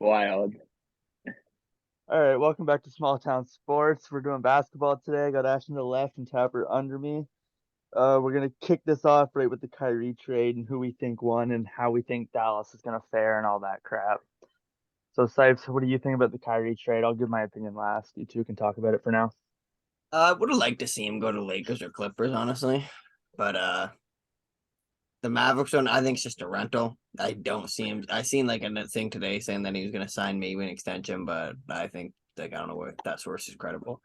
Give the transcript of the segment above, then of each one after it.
Wild. All right, welcome back to Small Town Sports. We're doing basketball today. I got Ashton to the left and Tapper under me. We're gonna kick this off right with the Kyrie trade and who we think won and how we think Dallas is gonna fare and all that crap. So, Sipes, what do you think about the Kyrie trade? I'll give my opinion last. You two can talk about it for now. I would have liked to see him go to Lakers or Clippers, honestly. But the Mavericks one, I think, is just a rental. I don't see him. I seen like a thing today saying that he was going to sign maybe an extension, but I think I don't know where that source is credible.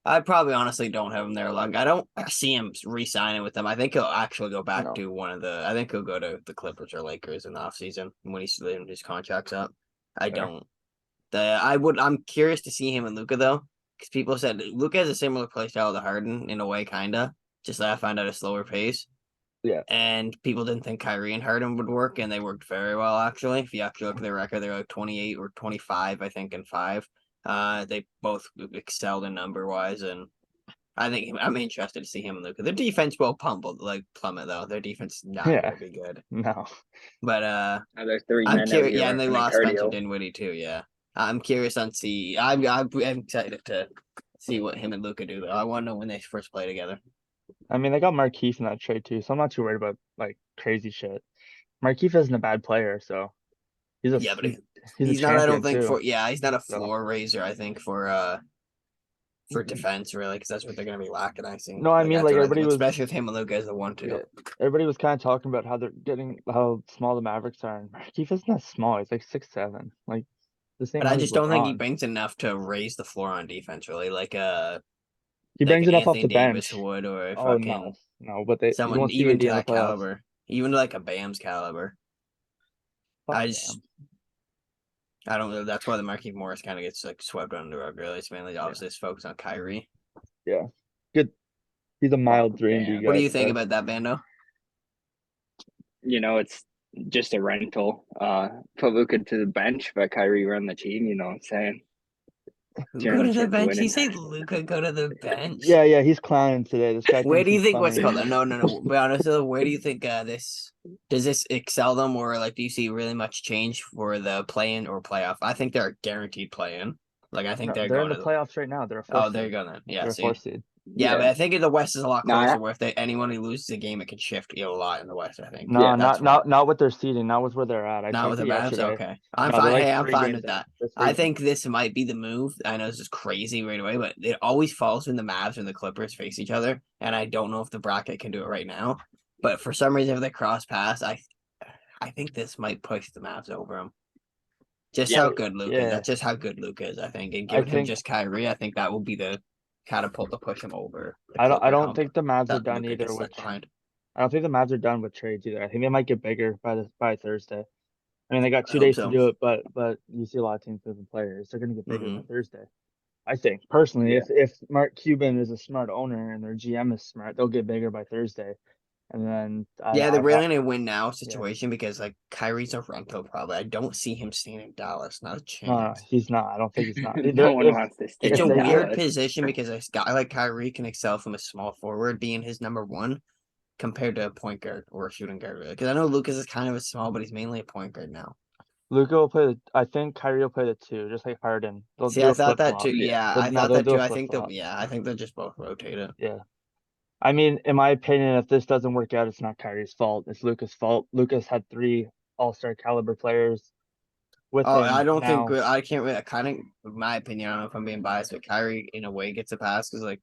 I probably honestly don't have him there long. I don't see him re-signing with them. I think he'll actually go back to one of the. I think he'll go to the Clippers or Lakers in the offseason when his contract's up. I Fair. don't. I'm curious to see him and Luca though, because people said Luca has a similar play style to Harden in a way, kinda. Just that I find at a slower pace. Yeah. And people didn't think Kyrie and Harden would work, and they worked very well actually. If you actually look at their record, they're like 28 or 25, I think, and five. They both excelled in number wise, and I'm interested to see him and Luca. Their defense will plummet though. Their defense is not Yeah. going to be good. No. But There's three I'm men out curious. here Yeah, and they working at lost Spencer cardio. Dinwiddie too. Yeah, I'm curious on see. I'm excited to see what him and Luca do though. I want to know when they first play together. I mean, they got Markieff in that trade too, so I'm not too worried about like crazy shit. Markieff isn't a bad player, so he's a Yeah, but he's a he's not. I don't champion think too. he's not a So floor raiser. I think for defense really, because that's what they're gonna be lacking. I think. no, I Like mean that's like what I think, everybody was. especially with him and Luca as the 1-2. Yeah, everybody was kind of talking about how small the Mavericks are, and Keith isn't that small. He's like 6'7", like the same But I height as just don't think he LeBron. brings enough to raise the floor on defense. Really, He like brings an enough off Anthony the Davis bench. would, or a Oh no, fucking no, but you someone won't see even AD to in the that playoffs. caliber, even like a Bam's caliber. Fuck I Bam. just I don't know. That's why the Marquise Morris kind of gets like swept under the rug. Really, it's mainly Yeah, obviously just focused on Kyrie. yeah, good. He's a Fuck mild 3-and-D Bam. What do guy, you but think about that, Bando? It's just a rental. Put Luka to the bench, but Kyrie run the team. You know what I'm saying? Who go Turn the to the shit to bench? You winning. say Luca go to the bench? yeah, he's clowning today. This guy Where thinks do you he's think what's funny. called that? No, no, no. Be honest, though, where do you think this does this excel them, or like do you see really much change for the play-in or playoff? I think they're guaranteed play-in. Like I think No, they're they're in going the to. playoffs right now. They're a fourth Oh, there you seed. go then. Yeah, They're a fourth see. seed. Yeah, but Yeah. I think the West is a lot No, I, closer. Where if anyone who loses a game, it could shift a lot in the West. I think No, yeah. that's not why. not not with their seeding. Not with where they're at. I Not with checked the it Mavs. yesterday. Okay, I'm No, they're fine. like Hey, I'm three fine games with in. that. They're three I games. think this might be the move. I know this is crazy right away, but it always falls when the Mavs and the Clippers face each other, and I don't know if the bracket can do it right now. But for some reason, if they cross paths, I think this might push the Mavs over them. Just Yeah. how good Luke is. Yeah, That's just how good Luke is. I think, and I giving him think just Kyrie, I think that will be the catapult to push him over the I Clipper don't hump think the Mavs are that done Luca either gets with stuck behind. I don't think the Mavs are done with trades either. I think they might get bigger by Thursday. I mean, they got I two hope days to so. do it, but you see a lot of teams moving players. They're going to get bigger by Hmm. Thursday. I think personally, Yeah. if Mark Cuban is a smart owner and their GM is smart, they'll get bigger by Thursday. And then Yeah, they're I have really in a win now yeah. situation because like Kyrie's a rental probably. I don't see him staying in Dallas. Not a No, chance. he's not. I don't think he's not. No one wants to stay It's If a in they get weird Dallas. position because a guy like Kyrie can excel from a small forward being his number one compared to a point guard or a shooting guard really. Because I know Lucas is kind of a small, but he's mainly a point guard now. Luca will play I think Kyrie will play the two, just like Harden. They'll See, do I a thought flip that too. flop. Yeah. Yeah, I No, thought they'll that do a too. I flip think flop. I think they'll just both rotate it. Yeah. I mean, in my opinion, if this doesn't work out, it's not Kyrie's fault. It's Luca's fault. Lucas had three all-star caliber players with Oh, I him don't think now. I can't really. I kind of, in my opinion, I don't know if I'm being biased, but Kyrie in a way gets a pass because like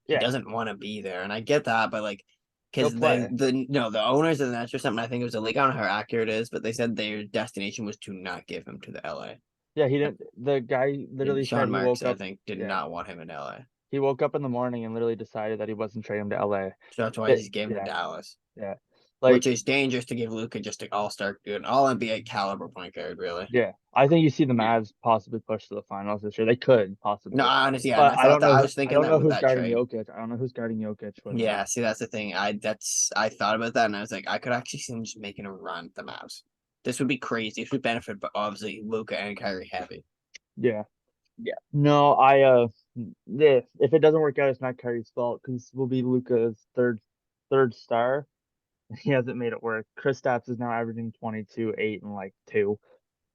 he Yeah, doesn't want to be there, and I get that, but like he'll because play. the owners of the Nets or something, I think it was a league. I don't know how accurate it is, but they said their destination was to not give him to the LA. Yeah, he didn't. The guy literally said Sean he Marks, woke I up. think, did Yeah, not want him in LA, he woke up in the morning and literally decided that he wasn't trading him to LA. so that's why That, he's gave him to yeah, Dallas, yeah, which like is dangerous to give Luca just an all star, an all NBA caliber point guard, really. yeah. I think you see the Yeah. Mavs possibly push to the finals this year. They could No, possibly, honestly, yeah, and but I thought that I was I thinking don't that know with who's that guarding trade. Jokic. I don't know who's guarding Jokic for them. Yeah, see, that's the thing. I thought about that, and I was like, I could actually see him just making a run at the Mavs. This would be crazy. This would benefit, but obviously Luca and Kyrie heavy. Yeah. Yeah. No, if it doesn't work out, it's not Kyrie's fault because we'll be Luca's third star. He hasn't made it work. Kristaps is now averaging 22, 8, and like 2.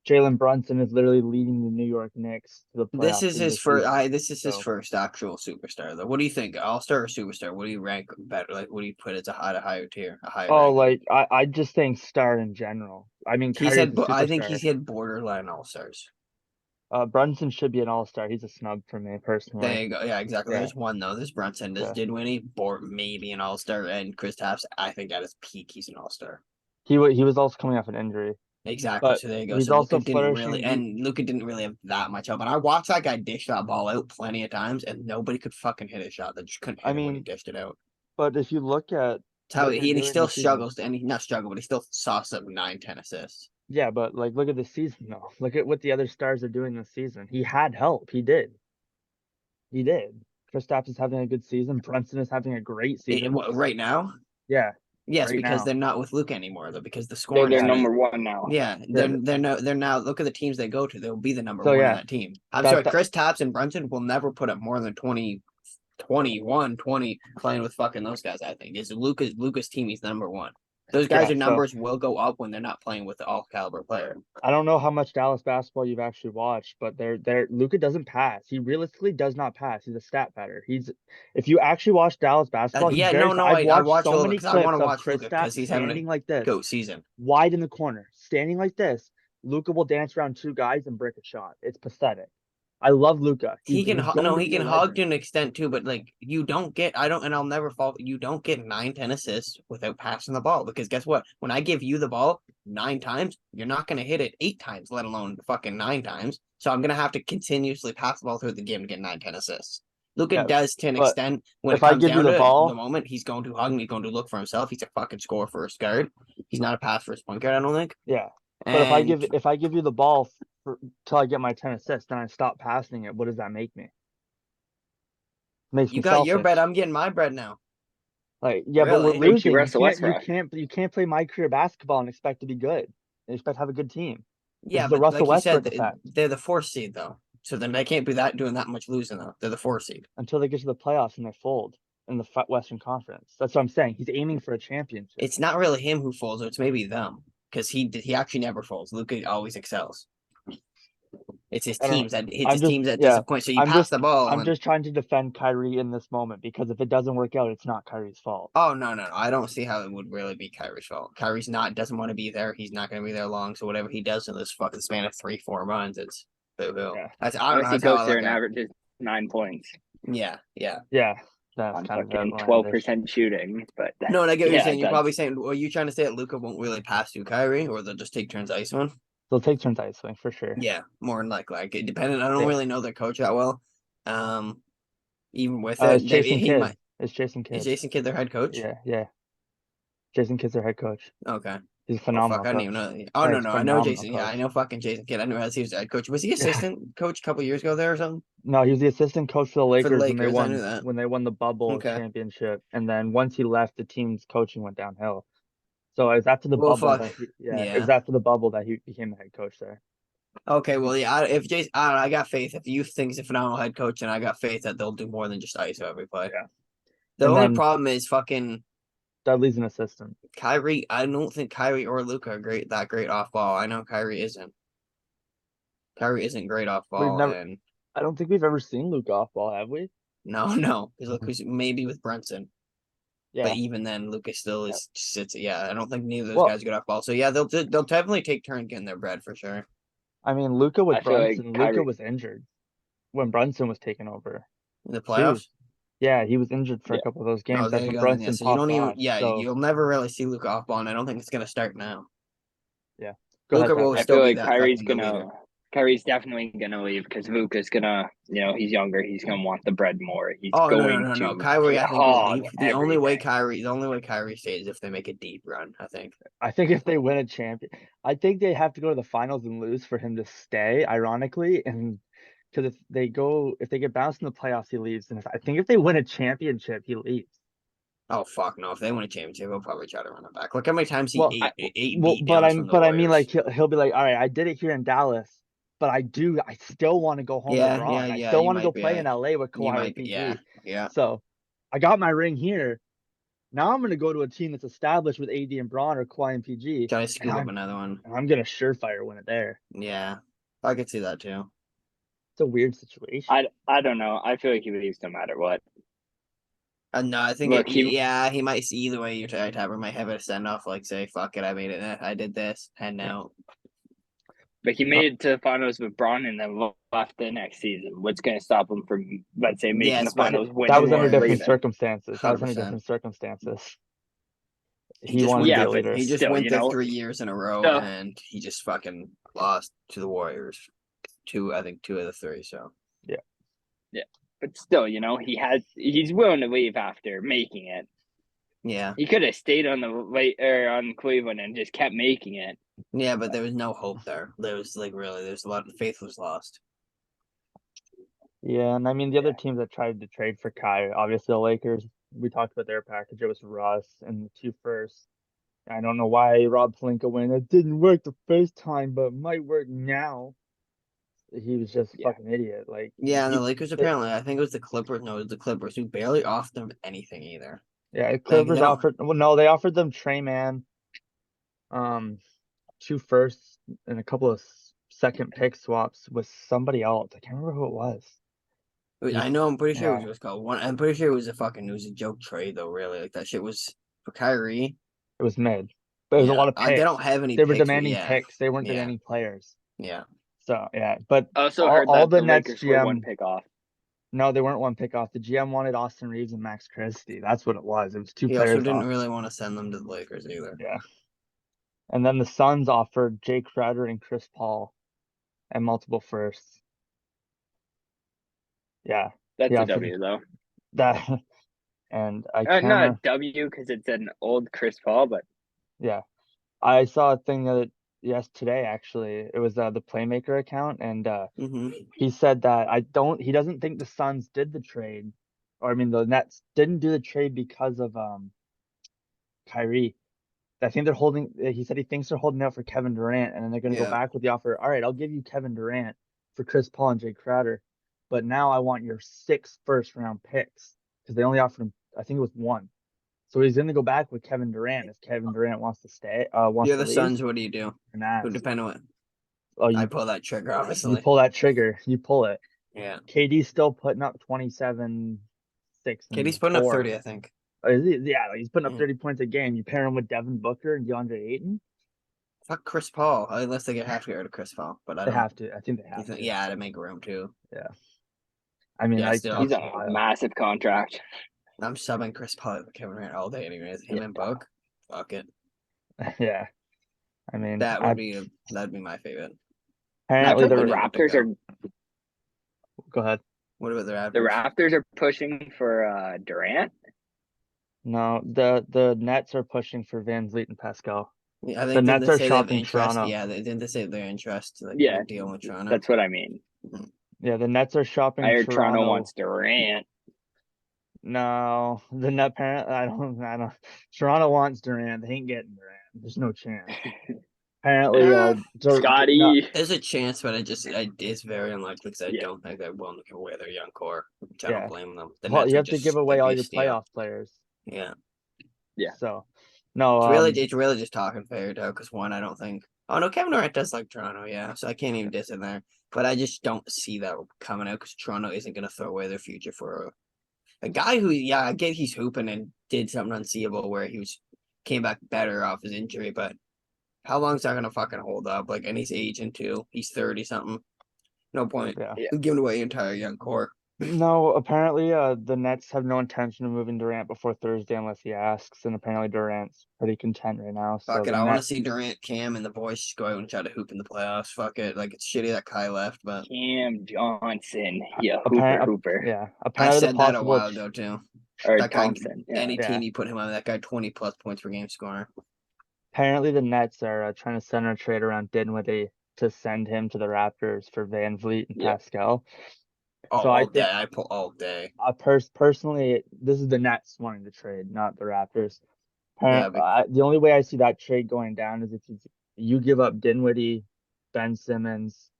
Jalen Brunson is literally leading the New York Knicks to the This playoffs is in his this first. season. This is his So, first actual superstar, though. What do you think? All star or superstar? What do you rank better? Like, what do you put as a higher tier, a higher oh, ranking? like I just think star in general. I mean, He's Kyrie's had. a I think superstar. he's had borderline all stars. Brunson should be an all-star. He's a snub for me There personally. you go. Yeah, exactly. Yeah, There's one though. There's Brunson. There's yeah. Dinwiddie, maybe an all star, and Chris Tapps. I think at his peak, he's an all star. He was also coming off an injury, Exactly. but So there you go. he's So Luca also didn't really, flourishing. and Luca didn't really have that much help. And I watched that guy dish that ball out plenty of times, and nobody could fucking hit a shot. They just couldn't I hit it when he mean, dished it out. but if you look at It's how what they're he doing still this season, struggles, and he not struggle, but he still sauced up 9, 10 assists. yeah, but like look at the season though. Look at what the other stars are doing this season. He had help. He did. He did. Kristaps is having a good season. Brunson is having a great season. Right now, Yeah, yes, right because now. they're not with Luca anymore though, because the They're scoring is their gonna. number one now. Yeah, Yeah. they're now. Look at the teams they go to. They'll be the number So one on yeah, that team. I'm that sorry, that Chris Tapps and Brunson will never put up more than 20, 21, 20 playing with fucking those guys. I think is Luca's team. He's number one. Those guys' yeah. are So numbers will go up when they're not playing with the all caliber player. I don't know how much Dallas basketball you've actually watched, but they're Luca doesn't pass. He realistically does not pass. He's a stat pattern. He's if you actually watch Dallas basketball, he's Yeah, very. no, I've I watched watch a so little bit many because I want to clips of watch Luca Kristaps because he's having a standing like this, goat season. wide in the corner, standing like this. Luca will dance around two guys and break a shot. It's pathetic. I love Luca. He's going No, to he be a can hug legend. to an extent too, but like you don't get I don't and I'll never fall you don't get 9, 10 assists without passing the ball because guess what? When I give you the ball 9 times, you're not gonna hit it 8 times, let alone fucking 9 times. So I'm gonna have to continuously pass the ball through the game to get 9, 10 assists. Luca Yeah, does to an but extent when it if I comes give you down the to it, the ball, moment he's going to hug me, he's going to look for himself. He's a fucking score first guard. He's not a pass first point guard, I don't think. yeah. But And if I give you the ball till I get my 10 assists, then I stop passing it. What does that make me? Makes you me got your bread, selfish. I'm getting my bread now. Like, yeah, but we're Really? Makes you losing. Russell Westbrook. You can't play my career basketball and expect to be good. And expect to have a good team. This Yeah, is the but Russell like you said, Westbrook effect they're the fourth seed though, so then they can't be that doing that much losing though. They're the fourth seed. until they get to the playoffs and they fold in the Western Conference. That's what I'm saying. He's aiming for a championship. It's not really him who folds; it's maybe them because he actually never folds. Luka always excels. I don't know. It's I'm his just teams that yeah. disappoint. So you pass the ball I'm and just trying to defend Kyrie in this moment because if it doesn't work out, it's not Kyrie's fault. oh no, I don't see how it would really be Kyrie's fault. Kyrie's not doesn't want to be there. He's not going to be there long. So whatever he does in this fucking span of 3, 4 months, it's boo hoo. Yeah. That's I don't know. Unless he That's how goes I there look and at. averages 9 points Yeah, yeah. Yeah. That's on kind of fucking outlandish. 12% shooting. But No, and I get what you're yeah, saying. You're that's probably saying, well, you trying to say that Luca won't really pass to Kyrie, or they'll just take turns icing? They'll take turns ice-swing for sure. Yeah, more than likely. Like, it dependent. I don't Yeah. really know their coach that well. Um, even with it, It's Jason he Kidd. might. It's Jason Is Kidd. Jason Kidd their head coach? Yeah, yeah. Jason Kidd's their head coach. Okay. He's a Oh fuck, phenomenal I didn't even coach. know. Oh no, He's a I know phenomenal Jason. Yeah, I coach. know fucking Jason Kidd. I didn't realize he was the head coach. Was he Yeah. assistant coach a couple years ago there or something No, he was the assistant coach for the for the Lakers Lakers? I knew that. when they won the bubble Okay. championship. And then once he left, the team's coaching went downhill. So it was after the Well, bubble fuck. that it was Yeah. after the bubble that he became the head coach there. Okay. Well, yeah. If Jason, I don't know. I got faith. If you think he's a phenomenal head coach, and I got faith that they'll do more than just ISO every play. Yeah. The And only then problem is fucking Dudley's an assistant. Kyrie. I don't think Kyrie or Luca are that great off ball. I know Kyrie isn't. Kyrie isn't great off We've ball, never and I don't think we've ever seen Luke off ball, have we? no, no, because look, who's maybe with Brunson, but Yeah. even then, Lucas still Yeah. is sits. Yeah, I don't think neither of those Well, guys get off ball. So yeah, they'll definitely take turn getting their bread for sure. I mean, Luca with I feel like Brunson, Luca Kyrie. was injured when Brunson was taking over In the too. playoffs. Yeah, he was injured for a Yeah, couple of those Oh, games. there That's you when go. Then yeah, Brunson so you popped don't even. off. Yeah, So you'll never really see Luca off ball, and I don't think it's gonna start now. yeah, go ahead, Luca will Tapper. I still feel be like that fucking the leader. Kyrie's definitely gonna leave because Luka's gonna, he's younger. He's gonna want the bread more. He's Oh going no. to Kyrie, I think will hog leave. everything. The only way Kyrie stays is if they make a deep run. I think. I think if they win a champion, I think they have to go to the finals and lose for him to stay. Ironically, and because if they get bounced in the playoffs, he leaves. And I think if they win a championship, he leaves. Oh fuck no! If they win a championship, he'll probably try to run it back. Look how many times he Well, ate beat downs from the but I mean, like Warriors. he'll be like, all right, I did it here in Dallas, but I still want to go home LeBron. I Yeah. still You want to go might be. play in LA with You Kawhi or might be. Yeah, PG. yeah. So I got my ring here. Now I'm gonna go to a team that's established with AD and Braun or Kawhi and PG, Try to and scoop up another one. I'm gonna surefire win it there. Yeah, I could see that too. It's a weird situation. I don't know. I feel like he leaves no matter what. No, I think Look, he yeah, he might see either way. Your Tapper might have a send off, like say, "Fuck it, I made it. I did this," and now. but he made it to the finals with Braun and then left the next season. What's going to stop him from, let's say, making the Yes, but finals, That winning was under and Warriors, different leaving? circumstances. That was under 100%. different circumstances. He He just wanted to went be Yeah, a there. but leader. He just still, went you there know, 3 years in a row, so and he just fucking lost to the Warriors. I think two of the three. So Yeah. yeah, but still, you know, he's willing to leave after making it. yeah, He could have stayed on the late or on Cleveland and just kept making it. yeah, but there was no hope there. There was like really, there's a lot of faith was lost. Yeah, and I mean the other Yeah. teams that tried to trade for Kyrie, obviously the Lakers. We talked about their package. It was Russ and the 2 firsts. I don't know why Rob Pelinka went. It didn't work the first time, but might work now. He was just a Yeah. fucking idiot. Like Yeah, and the he, Lakers apparently, I think it was the Clippers. No, it was the Clippers who barely offered them anything either. yeah, Like they Clippers don't. offered. Well, no, they offered them Trey Man, um, 2 firsts and a couple of second pick swaps with somebody else. I can't remember who it was. I know. I'm pretty sure it was Yeah, just called one. I'm pretty sure it was it was a joke trade though. Really, like that shit was for Kyrie. it was mid, but it was a Yeah, lot of they picks. don't have any They were picks, but demanding yeah, picks. They weren't yeah, demanding players. yeah. So yeah, but I also all heard all that the the Nets Lakers were one GM. pick off. No, they weren't one pick off. The GM wanted Austin Reeves and Max Christie. That's what it was. It was two He also players didn't off. really want to send them to the Lakers either. Yeah. And then the Suns offered Jay Crowder and Chris Paul and multiple firsts. Yeah. He That's a offered W though. that. And I can't Not a remember. W because it's an old Chris Paul, but Yeah. I saw a thing that yes today actually. It was the Playmaker account and Mm-hmm. he said that he doesn't think the Suns did the trade. Or I mean the Nets didn't do the trade because of Kyrie. I think they're holding. He said he thinks they're holding out for Kevin Durant, and then they're going to go Yeah. back with the offer. All right, I'll give you Kevin Durant for Chris Paul and Jay Crowder, but now I want your 6 first-round picks because they only offered him. I think it was one. So he's going to go back with Kevin Durant if Kevin Durant wants to stay, wants You're to the leave. Suns. What do you do? And Who ask, depend on what? oh, I you pull that trigger, you obviously. pull that trigger, you pull it. Yeah. KD's still putting up 27, 6, KD's and putting up 4. 30, I think. Yeah, he's putting up Yeah. 30 points a game. You pair him with Devin Booker and DeAndre Ayton. Fuck Chris Paul, unless they have to get rid of Chris Paul. But I They don't. have to. I think they have to. Yeah, to make room too. Yeah. I mean, Yeah, he's that's still. on a wild. massive contract. I'm subbing Chris Paul with Kevin Durant all day, anyways. Him Yeah. and Book. Fuck it. Yeah. I mean, That'd be my favorite. I apparently feel like the Wouldn't want to Raptors go. are go ahead. What about the the Raptors? Raptors are pushing for Durant. No, the Nets are pushing for Van Vliet and Pascal. Yeah, I The think didn't Nets they are say they have shopping interest? Toronto. Yeah, they didn't they say their interest like Yeah, deal with Toronto. that's what I mean. Yeah, the Nets are I shopping heard Toronto Toronto. wants Durant. No, the net parent. I don't. Toronto wants Durant. They ain't getting Durant. There's no chance. Apparently, no, Scotty. There's a chance, but it's very unlikely because I Yeah, don't think they're willing to give away their young core, which I don't yeah. blame them. The Well, Nets you would have to give just away that'd all be a your steal. playoff players. Yeah, yeah. So, no, it's really just talking fair though, because one, I don't think. Oh no, Kevin Durant does like Toronto, yeah, so I can't even diss in there. But I just don't see that coming out because Toronto isn't going to throw away their future for a guy who, yeah, I get he's hooping and did something unseeable where came back better off his injury, but how long is that gonna fucking hold up? Like, and he's aging too. He's 30 something. No point. yeah. Yeah. Giving away your entire young core. No, apparently, the Nets have no intention of moving Durant before Thursday unless he asks, and apparently Durant's pretty content right now. So Fuck it. the I want to Net, see Durant, Cam, and the boys just go out and try to hoop in the playoffs. Fuck it. Like, it's shitty that Kai left, but Cam Johnson. Yeah, apparent, Hooper. yeah, I apparently the said that a possible, while ago too. Or That guy, Thompson. Yeah. any yeah, team you put him on, that guy 20 plus points per game scorer. apparently the Nets are trying to center a trade around Dinwiddie to send him to the Raptors for Van Vliet and Yep. Pascal. Oh, So I all day. think, I pull all day. personally, this is the Nets wanting to trade, not the Raptors. Yeah, but The only way I see that trade going down is if you give up Dinwiddie, Ben Simmons,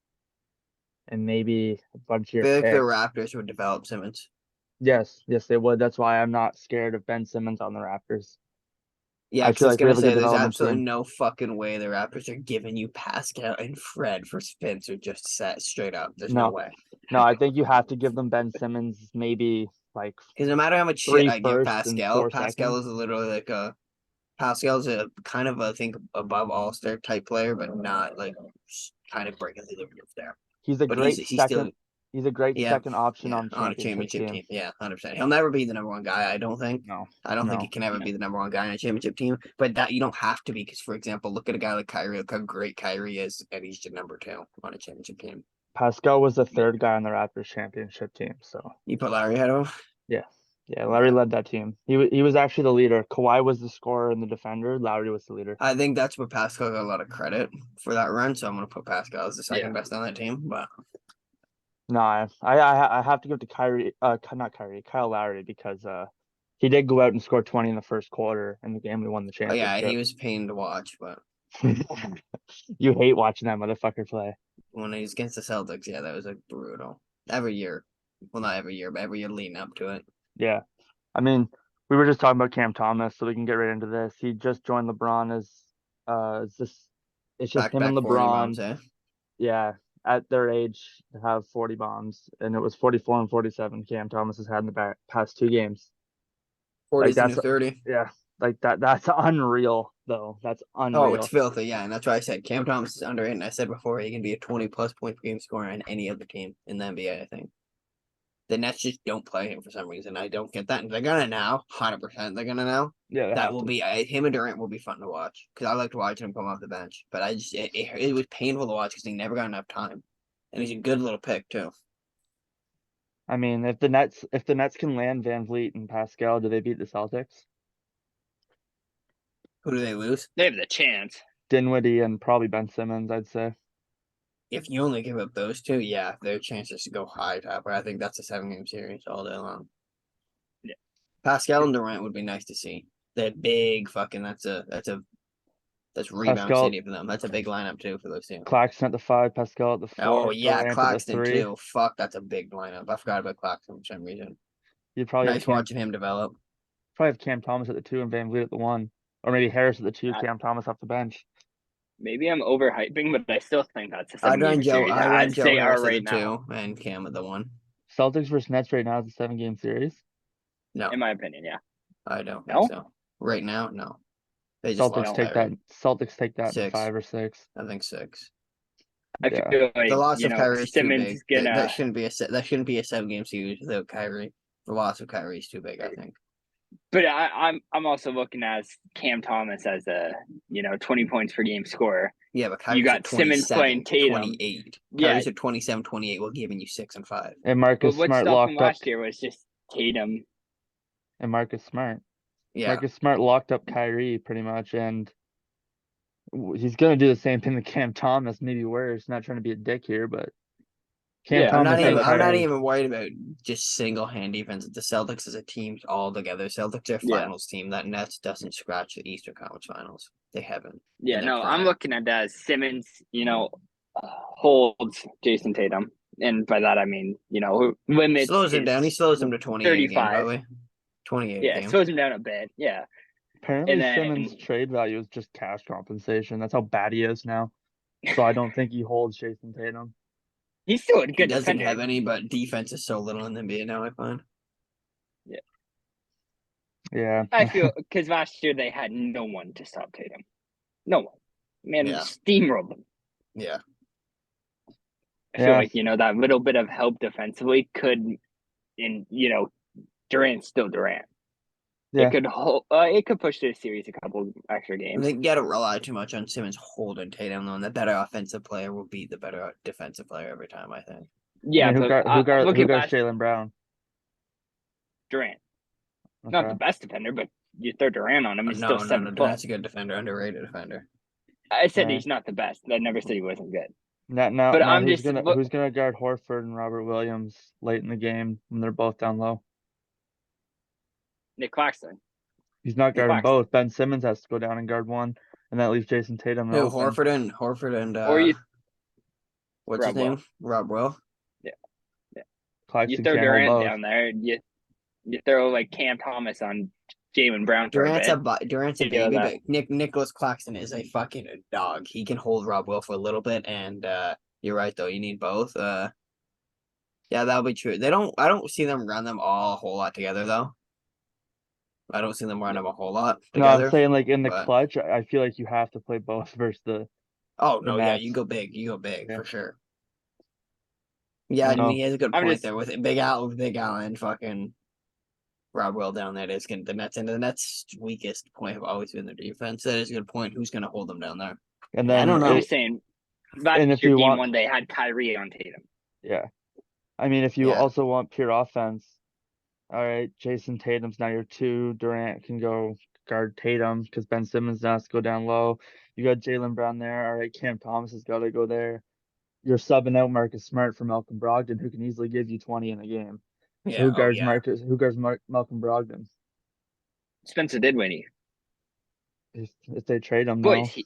and maybe a bunch of I your feel like the picks. Raptors would develop Simmons. Yes, they would. That's why I'm not scared of Ben Simmons on the Raptors. Yeah, I because feel I was like we gonna have a good say there's development absolutely team. no fucking way the Raptors are giving you Pascal and Fred for Spencer just set straight up. There's no No, way. no, I think you have to give them Ben Simmons maybe like Because no matter how much shit three I give firsts and Pascal, four Pascal seconds. is literally like Pascal's a kind of, I think, above all-star type player, but not like kind of breaking through the roof there. He's a But great he's still second. He's a great yeah, second option yeah, on on a championship championship team. team. Yeah, 100%. He'll never be the number one guy, I don't think. No, I don't think he no. can ever be the number one guy on a championship team. But that you don't have to be, because for example, look at a guy like Kyrie, look how great Kyrie is, and he's the number 2 on a championship team. Pascal was the third guy on the Raptors championship team. So You put Larry ahead of him? yeah, Larry led that team. He was actually the leader. Kawhi was the scorer and the defender. Lowry was the leader. I think that's where Pascal got a lot of credit for that run, so I'm gonna put Pascal as the second Yeah. best on that team. But No, I have to give it to Kyrie. Not Kyrie. Kyle Lowry because he did go out and score 20 in the first quarter in the game we won the oh, yeah, championship. he was a pain to watch, but You hate watching that motherfucker play. when he was against the Celtics, yeah, that was like brutal. Every year. Well, not every year, but every year leading up to it. Yeah. I mean, we were just talking about Cam Thomas, so we can get right into this. He just joined LeBron as it's just him and Back 40 bombs, LeBron. eh? Yeah, at their age to have 40 bombs, and it was 44 and 47 Cam Thomas has had in the past 2 games. Like 40's the new that's 30. yeah, like that's unreal though. That's Oh, it's unreal. filthy, yeah, and that's why I said Cam Thomas is underrated. And I said before he can be a 20-plus point per game scorer on any other team in the NBA, I think. The Nets just don't play him for some reason. I don't get that. And they're gonna now, 100%. They're gonna now. Yeah, they That have will to. be him and Durant will be fun to watch because I liked watching him come off the bench. But I just it was painful to watch because he never got enough time, and he's a good little pick too. I mean, if the Nets can land Van Vliet and Pascal, do they beat the Celtics? Who do they lose? They have the chance. Dinwiddie and probably Ben Simmons, I'd say. If you only give up those two, yeah, their chances to go high top. I think that's a 7-game series all day long. Yeah. Pascal and Durant would be nice to see. That big fucking that's rebound Pascal, city for them. That's a big lineup too for those two. Claxton at the 5, Pascal at the Oh 4, yeah, Durant at the Claxton 3. too. Fuck, that's a big lineup. I forgot about Claxton for some reason. You'd probably have Nice watching him develop. Cam Thomas at the 2 and Van Vliet at the 1, or maybe Harris at the 2, I, Cam Thomas off the bench. maybe I'm overhyping, but I still think that's a I'd run 7 game Joe. series I run as Joe they are Harris at the right now, 2 and Cam at the 1. Celtics versus Nets right now is a 7-game series. No, in my opinion. Yeah. I don't think No. so. Right now, no. They just lost Kyrie. Celtics take that in 6. 5 or 6. I think 6. I Yeah. feel The like loss of Kyrie is too Simmons big. is gonna. That shouldn't be a 7-game series without Kyrie. The loss of Kyrie is too big, I think. But I'm also looking at Cam Thomas as a 20 points per game scorer. Yeah, but You Kyrie's got at Simmons 27, playing Tatum. 28. Yeah, Kyrie's at 27, 28 while giving you 6 and 5. And but Marcus what Smart stopped him locked up. last year was just Tatum. And Marcus Smart. Yeah. Marcus Smart locked up Kyrie pretty much, and he's gonna do the same thing to Cam Thomas, maybe worse. Not trying to be a dick here, but Cam Yeah, I'm not Thomas and even. I'm not Kyrie. even worried about just single hand defense. The Celtics as a team all together. Celtics are a Yeah. finals team. That Nets doesn't scratch the Eastern Conference Finals. They haven't. Yeah, in their no, I'm prime. looking at that as Simmons, holds Jason Tatum. And by that I mean, limits Slows him down. He slows him to 28 a game, 35. probably. 28 a Yeah, game. slows him down a bit. Yeah. Apparently, And then Simmons' trade value is just cash compensation. That's how bad he is now. So I don't think he holds Jason Tatum. he's still a He good doesn't defender. have any, but defense is so little in the NBA now, I find. Yeah. I feel because last year they had no one to stop Tatum. No one. Man, Yeah. steamrolled them. Yeah. I feel like, that little bit of help defensively could, Durant's still Durant. Yeah. It could push this series a couple extra games. They gotta rely too much on Simmons holding Tatum, though, and the better offensive player will beat the better defensive player every time, I think. Yeah, I mean, but who look got at Jaylen Brown? Durant. Okay. Not the best defender, but you throw Durant on him, he's still 7 foot. Durant's a good defender, underrated defender. I said Yeah. he's not the best. I never said he wasn't good. Now, But I'm who's just gonna guard Horford and Robert Williams late in the game when they're both down low? Nick Claxton. He's not guarding Claxton. both. Ben Simmons has to go down and guard one, and that leaves Jason Tatum Who, open. Horford and Or you what's his name? Rob Will. Yeah. You Claxton throw can't hold Durant both. down there, You throw like Cam Thomas on Jaylen Brown for a bit. Durant's a Yeah, baby, that. but Nicholas Claxton is a fucking dog. He can hold Rob Will for a little bit, and you're right though. You need both. Yeah, that'll be true. I don't see them run them all a whole lot together though. I don't see them run them a whole lot No, I'm together. saying like in the But clutch, I feel like you have to play both versus the no, yeah, Nets. you go big. You go big Yeah. for sure. Yeah, I I mean know. he has a good I'm point just there with Big Al and fucking Rob Will down there is going the Nets into the Nets' weakest point have always been their defense. That is a good point. Who's gonna hold them down there? And I don't then know. I'm just saying last and if year you game want, one they had Kyrie on Tatum. yeah, I mean, if you Yeah. also want pure offense, all right, Jason Tatum's now your two. Durant can go guard Tatum because Ben Simmons now has to go down low. You got Jaylen Brown there. All right, Cam Thomas has got to go there. You're subbing out Marcus Smart for Malcolm Brogdon, who can easily give you 20 in a game. So Yeah. who Oh guards yeah. Marcus? Who guards Malcolm Brogdon? Spencer Dinwiddie. If they trade him now, Boys,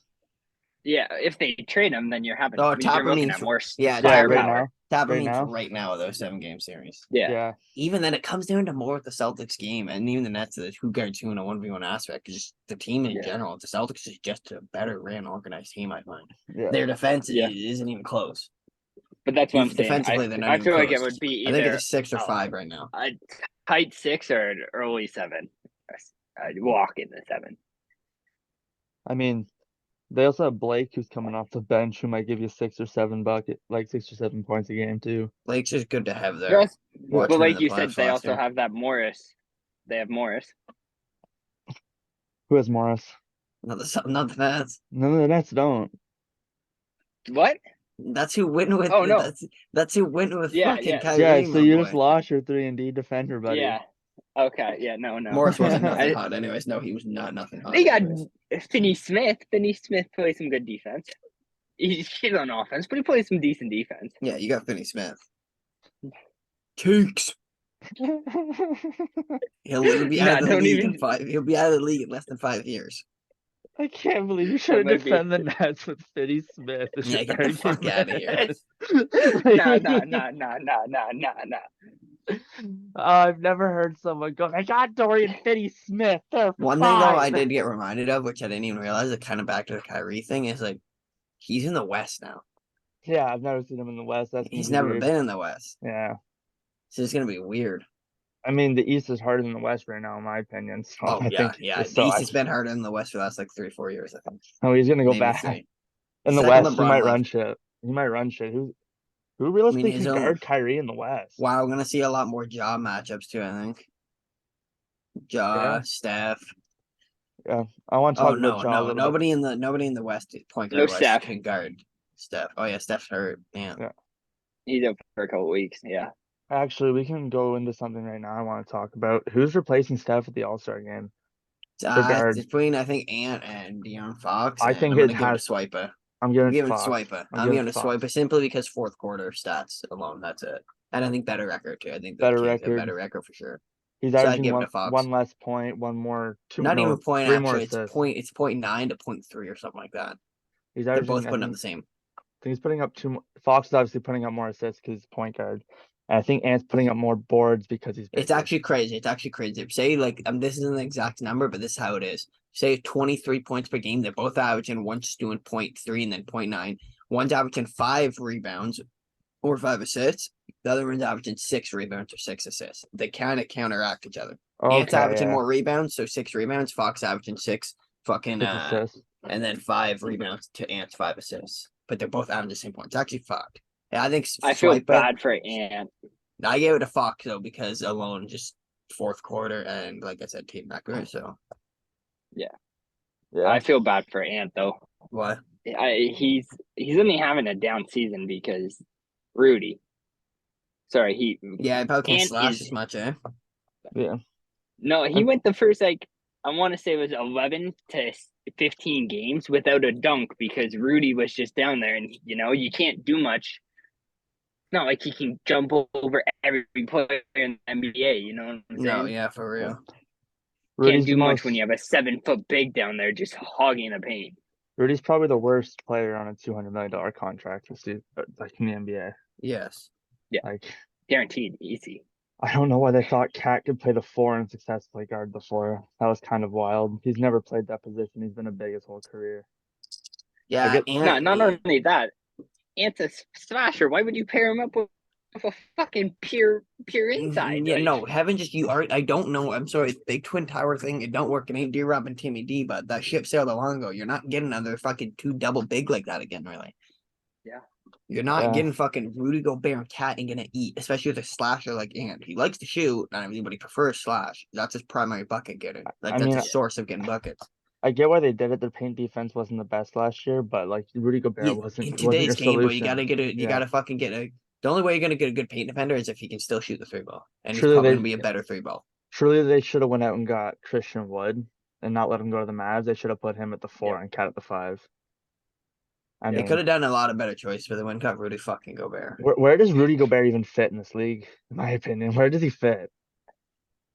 yeah, if they trade him, then Oh, you're Tapper looking means at more yeah. yeah, Tapper right firepower. now, Tapper right means now, right now of those 7-game series. Yeah. yeah. Even then, it comes down to more with the Celtics game and even the Nets. Who guards who in a 1v1 aspect. Just the team in Yeah. general. The Celtics is just a better ran organized team. I find Yeah. their defense Yeah. isn't even close. But that's what I'm saying. Defensively, they're not I even feel like it close. would be I think either it's 6 or 5 right now. a tight 6 or an early 7. I'd walk in the 7. I mean, they also have Blake who's coming off the bench who might give you 6 or 7 points a game too. Blake's just good to have there. Yes, Watch but him in like the you playoffs said, they last also year. have that Morris. They have Morris. Who has Morris? Not the Nets. None of the Nets don't. What? That's who went with. Oh no. That's who went with Yeah, fucking yeah, Yeah, Kyrie, so my you just boy. lost your 3-and-D defender, buddy. yeah. Okay, yeah, no. Morris wasn't nothing I, hot, anyways. No, he was not nothing hot. they got Anyways. Finney Smith. Finney Smith plays some good defense. He's shit on offense, but he plays some decent defense. Yeah, you got Finney Smith. Cakes. He'll be out of the Don't league even. in 5. He'll be out of the league in less than 5 years. I can't believe you That trying to might be. defend the Nets with Finney Smith. as Yeah, your get the fuck argument. out of here. Nah. I've never heard someone go, I got Dorian Finney-Smith. They're One thing though, I fine." did get reminded of, which I didn't even realize, it kind of back to the Kyrie thing, is like he's in the West now. Yeah, I've never seen him in the West. That's gonna He's be never weird. been in the West, Yeah. so it's gonna be weird. I mean, the East is harder than the West right now, in my opinion. So Oh I yeah, think yeah. so. The East has been harder than the West for the last like 3 or 4 years, I think. Oh, he's gonna go Maybe back. 3. In the Second West, he LeBron might left. run shit. He might run shit. Who I mean, realistically his can own. guard Kyrie in the West? Wow, we're gonna see a lot more job matchups too. I think. Yeah. Steph. Yeah. I want to Oh talk about Ja a little bit. nobody in the West point No guard West Steph. can guard Steph. Oh yeah, Steph's hurt. Yeah. He's out for a couple weeks. Yeah. Actually, we can go into something right now I want to talk about. Who's replacing Steph at the All-Star game? For guard. It's between I think Ant and De'Aaron Fox. I And think I'm it gonna give it has. to Swiper. I'm giving I'm it to giving it to Fox. Swiper. I'm I'm giving giving it it to to Swiper Fox. simply because fourth quarter stats alone. That's it. And I think better record too. I think the Better Kings have record. better record for sure. He's So I'd averaging give it to Fox. one less point, one more, Not even point three more actually. assists. It's 0.9 to 0.3 or something like that. He's They're averaging. both putting up the same. I think he's putting up Fox is obviously putting up more assists because he's point guard. And I think Ant's putting up more boards because he's bigger. It's actually crazy. It's actually crazy. Say like this isn't the exact number, but this is how it is. Say 23 points per game. They're both averaging. One's just doing 0.3 and then 0.9. One's averaging 5 rebounds or 5 assists. The other one's averaging 6 rebounds or 6 assists. They kind of counteract each other. Ant's averaging more rebounds, so 6 rebounds. Fox averaging 6 fucking 6 assists. and then 5 rebounds to Ant's 5 assists. But they're both averaging the same point. It's actually fucked. Yeah, I think I feel bad for Ant. I gave it to Fox though because alone just fourth quarter and like I said, team record. So yeah, Yeah. I feel bad for Ant though. What? He's only having a down season because Rudy. Sorry, Yeah, I probably can't Ant slash is- as much, eh? Yeah. No, he went the first I want to say it was 11 to 15 games without a dunk because Rudy was just down there, and you can't do much. It's not like he can jump over every player in the NBA. You know what I'm saying? No, yeah, for real. Can't do much when you have a 7-foot big down there just hogging the paint. Rudy's probably the worst player on a $200 million contract like in the NBA. Yes. Yeah, like guaranteed, easy. I don't know why they thought Cat could play the 4 and successfully guard the 4. That was kind of wild. He's never played that position. He's been a big his whole career. I Yeah, get and Not only that, Ant's a smasher. Why would you pair him up with a fucking pure inside? yeah, Like, no, heaven just you are. I don't know. I'm sorry, big twin tower thing. It don't work. It ain't D-Rob and Timmy D, but that ship sailed a long ago. You're not getting another fucking two double big like that again, really. yeah. You're not Yeah. getting fucking Rudy Gobert and Cat ain't gonna eat, especially with a slasher like Ant. He likes to shoot, not everybody prefers slash. That's his primary bucket getter. Like I that's mean, his source of getting buckets. I get why they did it. The paint defense wasn't the best last year, but like Rudy Gobert In wasn't your today's game, but you solution. gotta get a you Yeah. gotta fucking get a the only way you're gonna get a good paint defender is if he can still shoot the three ball. And he's Truly probably they gonna be a better three ball. truly they should have went out and got Christian Wood and not let him go to the Mavs. They should have put him at the 4 Yeah. and Cat at the 5. I They mean, could have done a lot of better choice, but they went and got Rudy fucking Gobert. where does Rudy Gobert even fit in this league? In my opinion, where does he fit?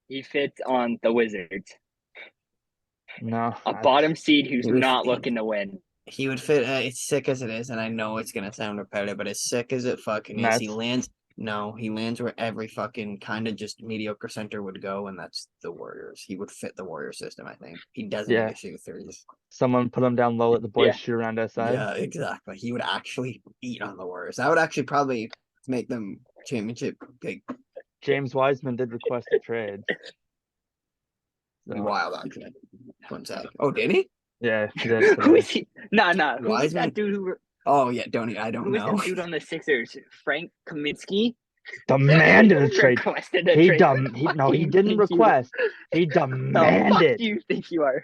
He fits on the Wizards. No, A bottom seed who's He would not looking to win. he would fit. It's sick as it is, and I know it's gonna sound repetitive, but as sick as it fucking is, he Nets. lands. No, he lands where every fucking kind of just mediocre center would go, and that's the Warriors. He would fit the Warrior system, I think. He doesn't need Yeah, to shoot threes. someone put him down low, let the boys Yeah. shoot around outside. Yeah, exactly. He would actually eat on the Warriors. That would actually probably make them championship big. James Wiseman did request a trade. So, Wild, actually. One sec. Oh, did he? yeah, he did Who today. is he? Nah. Who is Wiseman? that dude Oh yeah, don't I don't who is know. that dude on the Sixers? Frank Kaminsky? Demanded a trade. Requested a He trade. no, he You didn't think request. He the fuck demanded. do you think you are?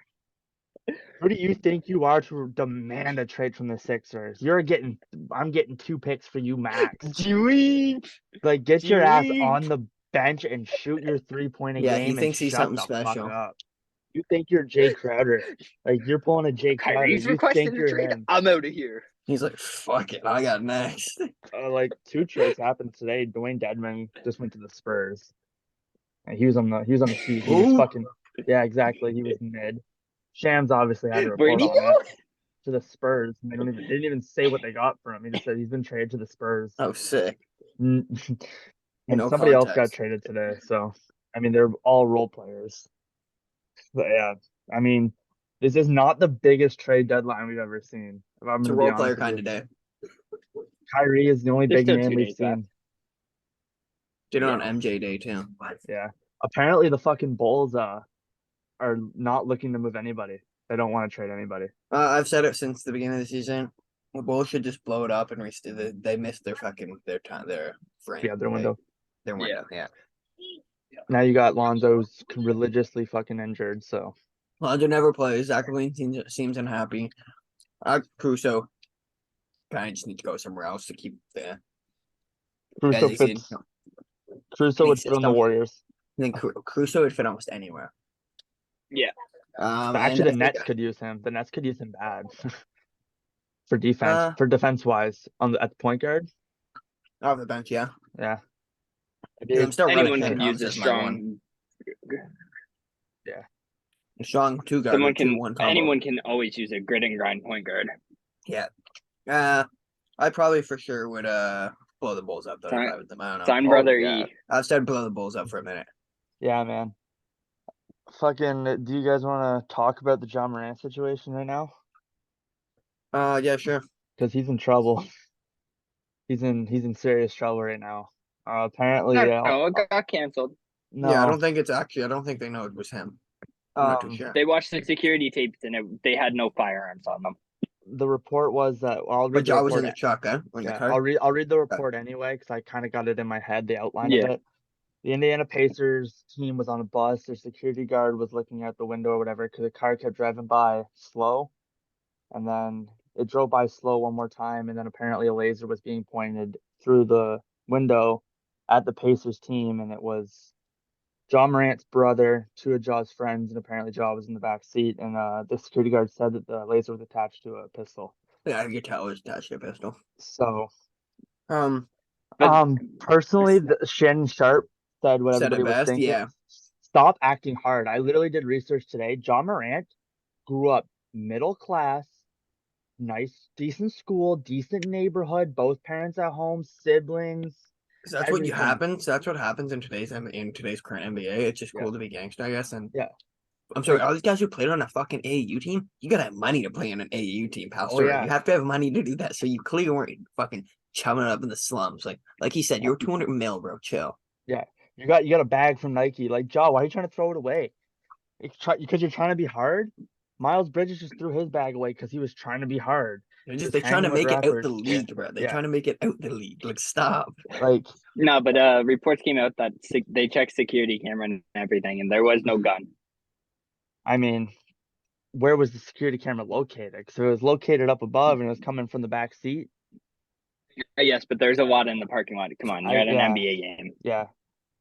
Who do you think you are to demand a trade from the Sixers? I'm getting 2 picks for you max. Dweeb. Like, get your ass Dweeb. on the bench and shoot your 3-point a Yeah, he game and thinks he's shut something the special. fuck up. You think you're Jay Crowder. Like, you're pulling a Jay Crowder. Kyrie's You requesting think a you're trade. him. I'm out of here. He's like, fuck it, I got next. Like, 2 trades happened today. Dwayne Dedman just went to the Spurs. And he was on the Heat. He was Who? fucking, yeah, exactly. He was mid. Shams obviously had a Where'd report he on it. go? To the Spurs. And they didn't even say what they got for him. He just said he's been traded to the Spurs. Oh, sick. And No somebody else got context. traded today. So I mean, they're all role players. But yeah, I mean, this is not the biggest trade deadline we've ever seen. If I'm It's a going to be role player honest with kind you, of day. Kyrie is the only There's big still name 2 we've days seen. left. Did it Yeah. on MJ Day too. Yeah. Apparently, the fucking Bulls are not looking to move anybody. They don't want to trade anybody. I've said it since the beginning of the season. The Bulls should just blow it up and they missed their time their frame. Yeah, their window. Their window. Yeah. Now you got Lonzo's religiously fucking injured. So Lonzo never plays. Zach LaVine seems unhappy. Crusoe kind of just need to go somewhere else to keep the Caruso designated fits. Caruso would fit on the system. Warriors. I think Crusoe would fit almost anywhere. Yeah. Actually, the Nets could use him. The Nets could use him bad for defense. For defense wise, at the point guard. Off the bench, yeah. Yeah. I'm still Anyone running can use a strong. Yeah. A strong two guard. Someone can. 2-1 combo. Anyone can always use a grit and grind point guard. Yeah. I probably for sure would blow the Bulls up though if I was them. I don't know. Sign brother yeah. E. I said blow the Bulls up for a minute. Yeah, man. Fucking, do you guys want to talk about the John Morant situation right now? Yeah, sure. Because he's in trouble. He's in serious trouble right now. Apparently, No, it got canceled. no. Yeah, I don't think they know it was him. I'm not too sure. They watched the security tapes and they had no firearms on them. The report was that I'll read But the I was in report. the truck, huh? In the Yeah, car? I'll read the report anyway because I kind of got it in my head, the outline of it. The Indiana Pacers team was on a bus. Their security guard was looking out the window or whatever because the car kept driving by slow. And then it drove by slow one more time. And then apparently a laser was being pointed through the window at the Pacers team. And it was John Morant's brother, 2 of Jaw's friends. And apparently Jaw was in the back seat. And the security guard said that the laser was attached to a pistol. Yeah, I could tell it was attached to a pistol. So, But personally, Shannon Sharp said what Said it everybody was best, thinking. yeah. Stop acting hard. I literally did research today. John Morant grew up middle class, nice, decent school, decent neighborhood, both parents at home, siblings. So that's what you everything. happens. That's what happens in today's current NBA. It's just Yeah. cool to be gangster, I guess. And Yeah. I'm sorry, Like, all these guys who played on a fucking AAU team, you gotta have money to play on an AAU team, pal. oh Sorry, yeah, you have to have money to do that. So you clearly weren't fucking chumming it up in the slums. Like he said, you were 200 mil, bro. Chill. yeah. You got a bag from Nike. Like, Jaw, why are you trying to throw it away? Because you're trying to be hard. Miles Bridges just threw his bag away because he was trying to be hard. Just They're trying to hanging with make it out rappers. the league, bro. They're Yeah. trying to make it out the league. Like, stop. Like, No, but reports came out that they checked security camera and everything, and there was no gun. I mean, where was the security camera located? Because it was located up above and it was coming from the back seat. Yes, but there's a lot in the parking lot. Come on, you're at an Yeah, NBA game. yeah.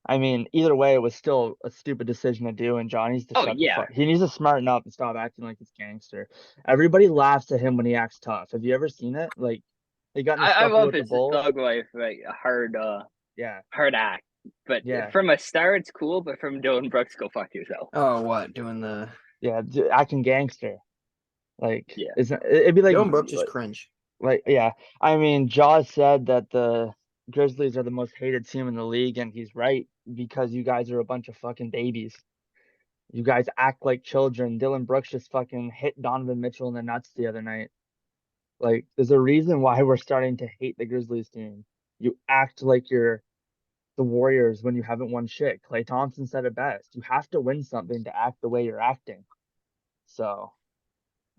I mean, either way, it was still a stupid decision to do, and John needs to Oh shut the yeah, fuck. He needs to smarten up and stop acting like he's gangster. Everybody laughs at him when he acts tough. Have you ever seen it? Like, he got in a I scuffle love with the his Bulls. thug life, like a Yeah, hard act. But yeah, from a star, it's cool. But from Dylan Brooks, go fuck yourself. Oh, what? Doing the yeah. Acting gangster. Like, Yeah. it'd be Dylan Brooks is cringe. yeah. I mean, Jaws said that the Grizzlies are the most hated team in the league, and he's right because you guys are a bunch of fucking babies. You guys act like children. Dylan Brooks just fucking hit Donovan Mitchell in the nuts the other night. Like, there's a reason why we're starting to hate the Grizzlies team. You act like you're the Warriors when you haven't won shit. Klay Thompson said it best. You have to win something to act the way you're acting. So,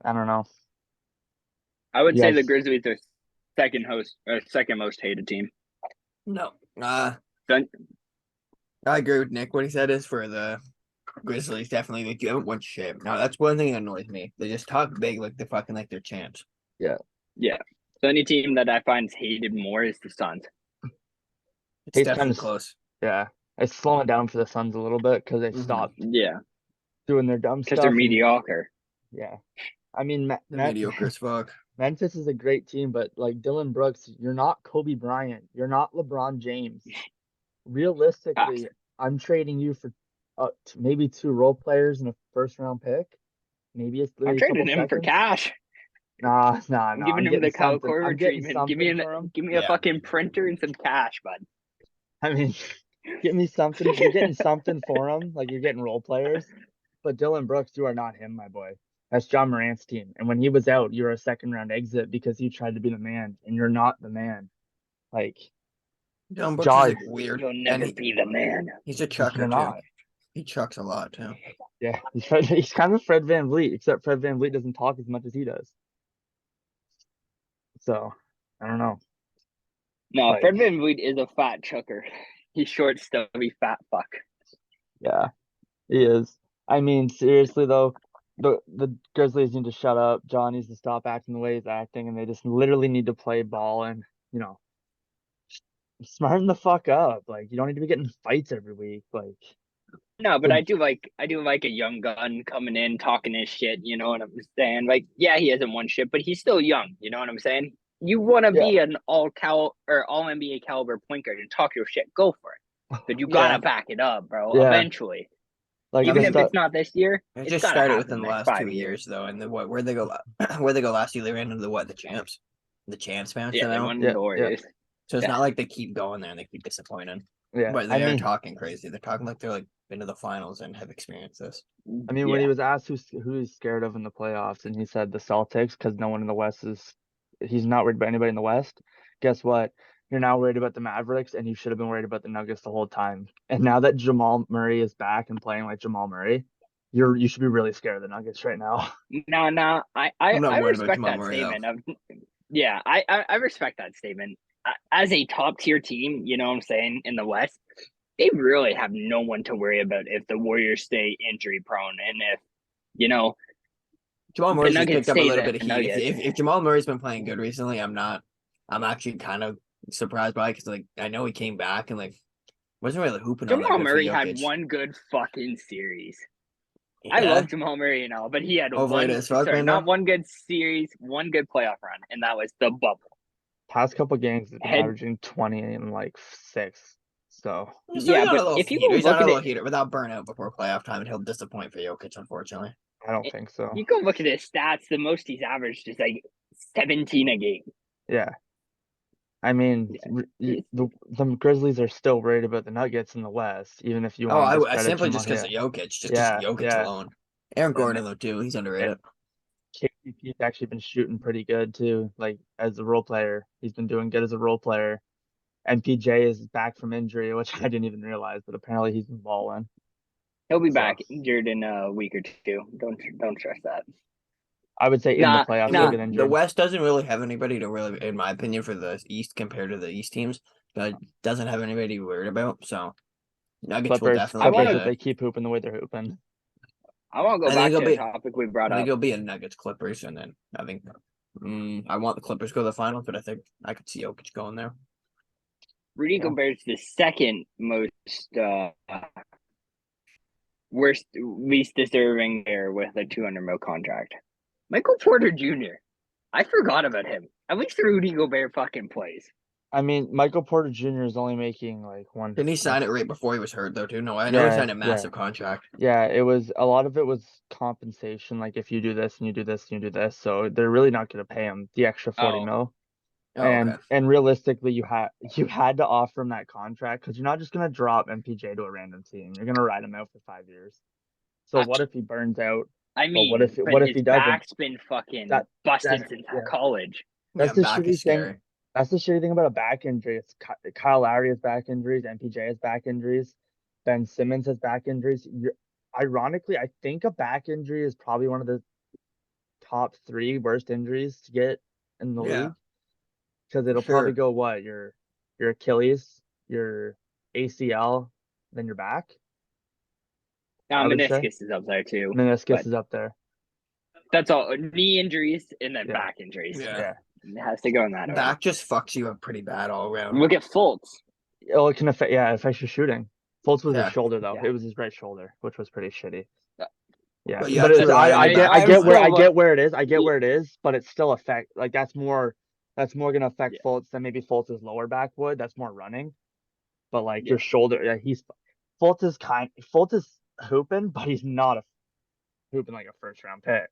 I don't know. I would say the Yes. Grizzlies are second most hated team. No. Don't, I agree with Nick. What he said is for the Grizzlies, definitely. Like, you haven't won shit. No, that's one thing that annoys me. They just talk big like they're fucking like they're champs. Yeah. yeah. The only team that I find hated more is the Suns. It's He's definitely kind of close. Yeah. It's slowing down for the Suns a little bit because they stopped Yeah, doing their dumb because they're stuff. And mediocre. yeah. I mean, They're mediocre as fuck. Memphis is a great team, but like Dylan Brooks, you're not Kobe Bryant. You're not LeBron James. Realistically, Facts. I'm trading you for maybe 2 role players and a first round pick. Maybe it's I'm a couple trading him for seconds. cash. Nah. I'm I'm giving him getting the Kyle something. I'm Korver getting treatment. something for him. Give me a Yeah. fucking printer and some cash, bud. I mean, get me something. You're getting something for him. Like, you're getting role players. But Dylan Brooks, you are not him, my boy. That's John Morant's team. And when he was out, you were a second round exit because you tried to be the man, and you're not the man. Like, Dylan Brooks is Jaws, like weird. You'll never be the man. He's a chucker you're too. not. He chucks a lot too. Yeah, he's kind of Fred VanVleet, except Fred VanVleet doesn't talk as much as he does. So, I don't know. No, Like, Fred VanVleet is a fat chucker. He's short, stubby, fat fuck. yeah, he is. I mean, seriously though, the Grizzlies need to shut up. John needs to stop acting the way he's acting, and they just literally need to play ball and, smarten the fuck up. Like, you don't need to be getting fights every week. Like, No, but the, I do like a young gun coming in talking his shit. You know what I'm saying? Like, yeah, he hasn't won shit, but he's still young. You know what I'm saying? You want to yeah, be an all NBA caliber point guard and talk your shit, go for it. But you Yeah. gotta back it up, bro. yeah. Eventually, Like even the if stuff. it's not this year, It it's just gotta started happen within the next last 5 2 years though, and where they go where they go last year, they ran into the champs, the champs match. Yeah, they Now. won Yeah, the Warriors. So it's Yeah. not like they keep going there and they keep disappointing. Yeah, But I they are mean, talking crazy. They're talking like they're like been to the finals and have experienced this. when he Yeah. was asked who he's scared of in the playoffs, and he said the Celtics because no one in the West he's not worried about anybody in the West. Guess what? You're now worried about the Mavericks, and you should have been worried about the Nuggets the whole time. And now that Jamal Murray is back and playing like Jamal Murray, you should be really scared of the Nuggets right now. No, I I'm not worried about respect Jamal that Murray, though. statement. Yeah, I respect that statement. As a top tier team, you know what I'm saying, in the West, they really have no one to worry about if the Warriors stay injury prone and if, you know, Jamal the Murray's just Nuggets picked up a stay little the bit of heat. Nuggets. If Jamal Murray's been playing good recently, I'm actually kind of surprised by it because like I know he came back and like wasn't really hooping all that Jamal good Murray for had Jokic. one good fucking series. Yeah. I love Jamal Murray and all, but he had Overrated as fuck right now? not one good series, one good playoff run, and that was the bubble. Past couple games, he's been Head- averaging 20 and like 6. So So Yeah, he's on but a little if you heater. go He's on look a at little it, heater without burnout before playoff time, and he'll disappoint for Jokic, unfortunately. I don't think so. you go look at his stats, the most he's averaged is like 17 a game. Yeah. I mean, He's- the Grizzlies are still worried about the Nuggets in the West, even if you Oh, want to I discredit simply Jamal. just because Yeah, of Jokic, just because yeah, Jokic yeah. alone. Aaron And Gordon though too, he's and underrated. KCP's actually been shooting pretty good too. Like as a role player, he's been doing good as a role player. And PJ is back from injury, which I didn't even realize, but apparently he's been balling. He'll be So back injured in a week or two. Don't stress that. I would say in the Nah, playoffs he'll nah. get The injured. West doesn't really have anybody to really, in my opinion, for the East compared to the East teams. But doesn't have anybody to be worried about. So Nuggets will Clippers, definitely I be Clippers, want if to. they keep hooping the way they're hooping. I want to go I think back it'll to a be topic we brought I think up. it'll be a Nuggets Clippers, and then I think I want the Clippers to go to the finals, but I think I could see Jokic going there. Rudy Yeah. Gobert's the second most worst, least deserving player with a 200 mil contract. Michael Porter Jr. I forgot about him. At least Rudy Gobert fucking plays. I mean, Michael Porter Jr. is only making like one. Didn't he sign it right before he was hurt though too? No, I know he Yeah, signed a yeah, massive contract. yeah. It was a lot of it was compensation. Like if you do this and you do this and you do this, so they're really not going to pay him the extra 40 Oh, mil. Oh, okay. And realistically, you had to offer him that contract because you're not just gonna drop MPJ to a random team. You're gonna ride him out for 5 years. So I, what if he burns out? I Well, mean, but what if his he doesn't? back's been fucking That busted that's since yeah. college. That's Yeah, the back is shitty thing. scary. That's the shitty thing about a back injury. It's Kyle Lowry has back injuries, MPJ has back injuries, Ben Simmons has back injuries. Ironically, I think a back injury is probably one of the top three worst injuries to get in the Yeah, league because for it'll probably sure. go what your Achilles, your ACL, then your back. I would say Meniscus is up there too, meniscus but is up there. that's all. Knee injuries and then Yeah, back injuries. Yeah. yeah. It has to go in that order. Back just fucks you up pretty bad all around. Look at Fultz. Oh, it can affect. Yeah, it affects your shooting. Fultz was his Yeah. shoulder though. Yeah. It was his right shoulder, which was pretty shitty. Yeah, But you but have to it's rely on your back. I get where still, I get where it is, but it's still affect like that's more gonna affect yeah, Fultz than maybe Fultz's lower back would. That's more running. But like yeah. your shoulder, yeah, Fultz is hooping, but he's not a hooping like a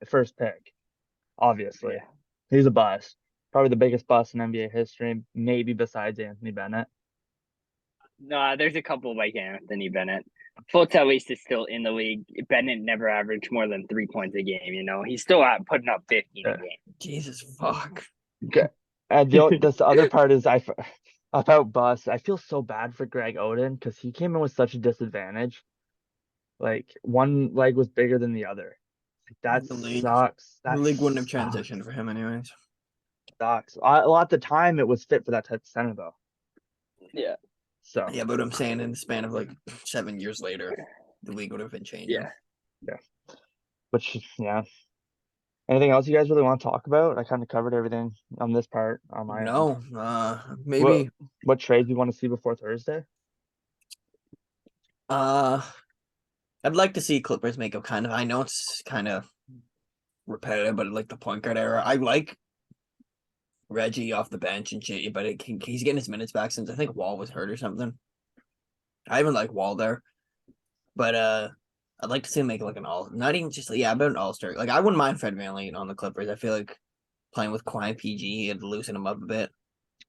first pick. Obviously, Yeah. he's a bust. Probably the biggest bust in NBA history, maybe besides Anthony Bennett. No, there's a couple like Anthony Bennett. Fultz at least is still in the league. Bennett never averaged more than 3 points a game. He's still out putting up 15 a Yeah. game. Jesus fuck. Okay. And this other part is about bust. I feel so bad for Greg Oden because he came in with such a disadvantage. Like one leg was bigger than the other. Like, that The league, sucks. the That league wouldn't have sucks. transitioned for him anyways. Well, at the time, it was fit for that type of center though. Yeah, So Yeah, but I'm saying in the span of like 7 years later, the league would have been changing. yeah. which yeah. Anything else you guys really want to talk about? I kind of covered everything on this part on my end. No, What maybe what trades we want to see before Thursday? I'd like to see Clippers make a kind of, I know it's kind of repetitive, but like the point guard era. I like Reggie off the bench and shit, but he's getting his minutes back since I think Wall was hurt or something. I even like Wall there. But I'd like to see him make like an all, not even just about an all-star. Like I wouldn't mind Fred VanVleet on the Clippers. I feel like playing with Kawhi PG and loosen him up a bit.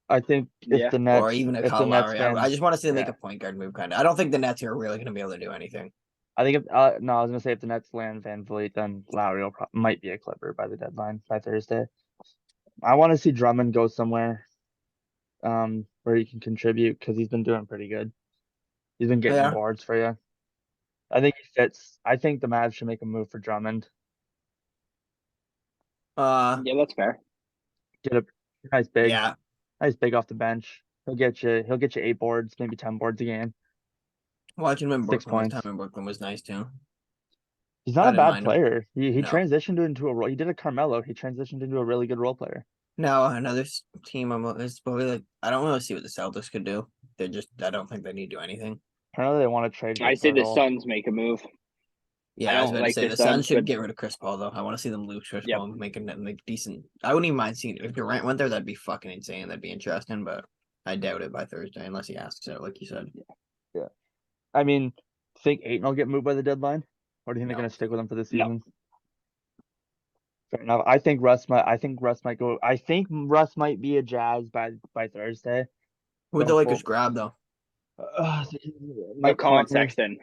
I think Yeah. Or even a if the Kyle Nets Lowry. fans, I just want to see them make yeah. a point guard move kind of. I don't think the Nets are really gonna be able to do anything. I think if no, I was gonna say if the Nets land Van Vliet, then Lowry might be a Clipper by the deadline by Thursday. I want to see Drummond go somewhere, where he can contribute because he's been doing pretty good. He's been getting Yeah. boards for you. I think he fits. I think the Mavs should make a move for Drummond. Yeah, that's fair. Get a nice big, Yeah. nice big off the bench. He'll get you 8 boards, maybe 10 boards a game. Watching him in 6 Brooklyn, his points. time in Brooklyn was nice too. He's not I a didn't bad mind him. player. He No. transitioned into a role. He did a Carmelo. He transitioned into a really good role player. Now another team is probably like I don't really see what the Celtics could do. I don't think they need to do anything. Apparently, they want to trade I with say the Hurdle. Suns make a move. Yeah, I I was don't about to like say the the Suns Suns, should but get rid of Chris Paul though. I want to see them lose Chris yep. Paul and make a like decent. I wouldn't even mind seeing if Durant went there. That'd be fucking insane. That'd be interesting, but I doubt it by Thursday unless he asks it, like you said. Yeah. I mean, think Aiton will get moved by the deadline, or do you think they're No, gonna stick with him for the No. season? Fair enough. I think Russ might go. I think Russ might be a Jazz by Thursday. Who would the Don't Lakers quote. grab though? Mike Colin Conley. Sexton.